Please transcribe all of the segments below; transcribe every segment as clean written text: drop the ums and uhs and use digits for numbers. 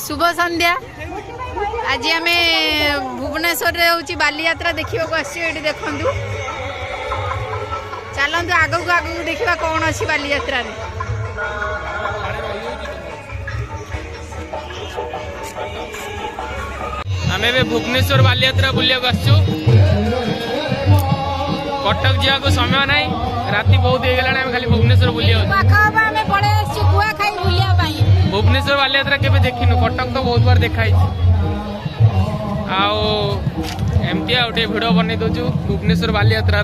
शुभ संध्या। आज आम भुवनेश्वर हूँ बाली यात्रा देखा देखु चलतु आगक आगक देखा कौन अच्छी बाली यात्रा रे। आम ए भुवनेश्वर बाली यात्रा बुलिया आसचु कटक जावाक समय ना राति बहुत हो गला खाली भुवनेश्वर बुलिया भुवनेश्वर बाली यात्रा केबे देखिनु कटक तो बहुत बार देखाई एमती गोटे भिड बन दौचु भुवनेश्वर बाली यात्रा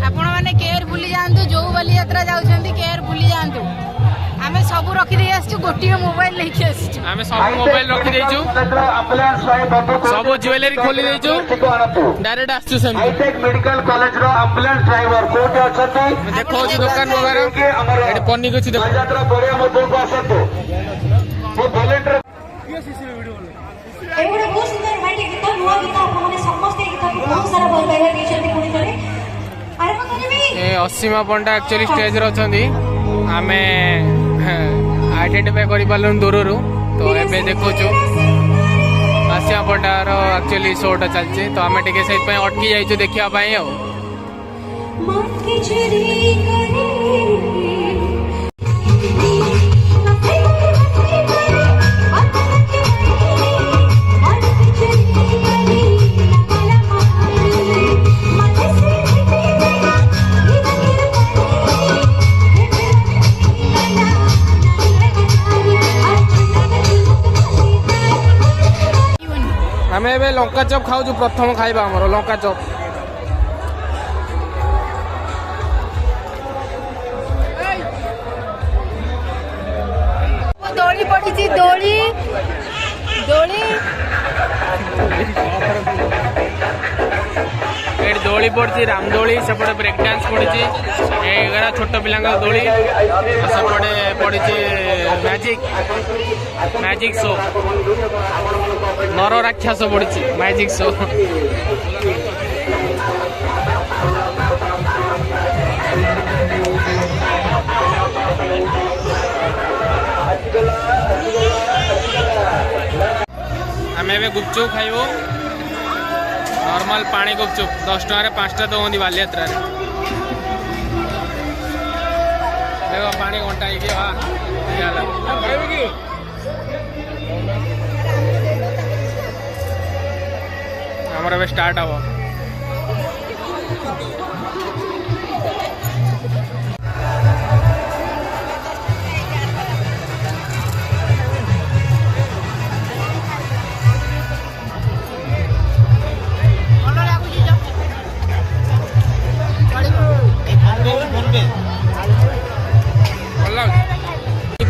आपण मैंने केयर भूली जातु जो बाली यात्रा जाऊँच केयर भूली जातु आम सब रखी गोटे मोबाइल लेके आम सब मोबाइल रखी देचु सब ज्वेलरी खोली देचु डायरेक्ट आसचु मेडिकल कॉलेज रो एम्बुलेंस ड्राइवर कोट अछती देखो दुकान वगैरह एडी पन्नी कुछ देखो यात्रा परे मध्य को आसतो वो वॉलंटियर एवढे बहुत सुंदर भाई गीत नुआ गीत आपने समस्त गीत को बहुत सारा भल पाइबा देछथि पुनी करे अरे मन करबी ए असीमा पंडा एक्चुअली स्टेज रे अछंदी आमे आइडेंटिफाई करि पालन दूररू तो एबे देखोचु आसीमा पंडा रो एक्चुअली शोटा चलचे तो आमे टिके सेट पे अटकी जाइछु देखिया पाई आ मन की चरी करे आमे एबे लंका चप खाऊ प्रथम खाइबा हमरो लंका चप दोली पड़ी दोली दोली दोली पड़ी रामदोली सेपटे ब्रेक डांस पड़ी एगार छोट पिला दोली सेपटे पड़ी मैजिक शो नर राक्षस पड़ी मैजिक शो आम ए गुपचुप खाइबो नॉर्मल पानी गुपचुप 10 टका 5टा दौंदी बाली यात्रा देखो पानी घंटा हमारा स्टार्ट हम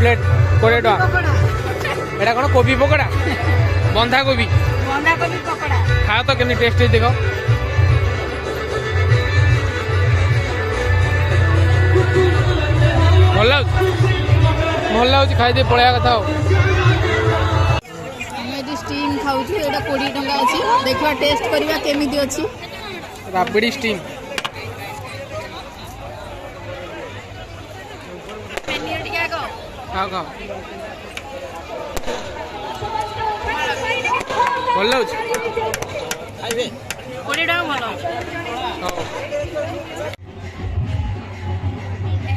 प्लेट 20 टका एटा कौन कोबी पकोड़ा बंधा कोबी पकड़ा खाओ तो केमनी टेस्ट देख भल लगे खाई पलैया कथा स्टीम खाऊ 20 टका अच्छी देखा टेस्ट करवा केमी अच्छी राबिड़ी स्टीम खाओ खाओ भल लगे 20 टका भल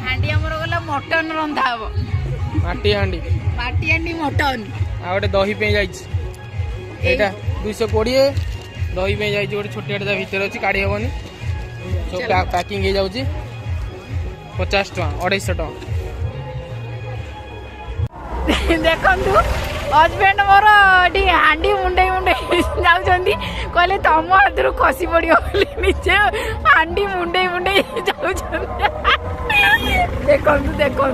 हांडी हमर गला मटन रंधा हबो माटी हांडी मटन आ गोटे दही पे जाइए एटा 220 दही पे जाइए गोटे छोटे भितर अच्छी काढ़ी हेनी सब पैकिंग हो जाऊँगी 50 टका 250 टका देखु हजबैंड मोर हांडी मुंडे जाऊँगी कहले तुम हाथ खसी पड़ो निजे हांडी मुंडे जाऊँ देखु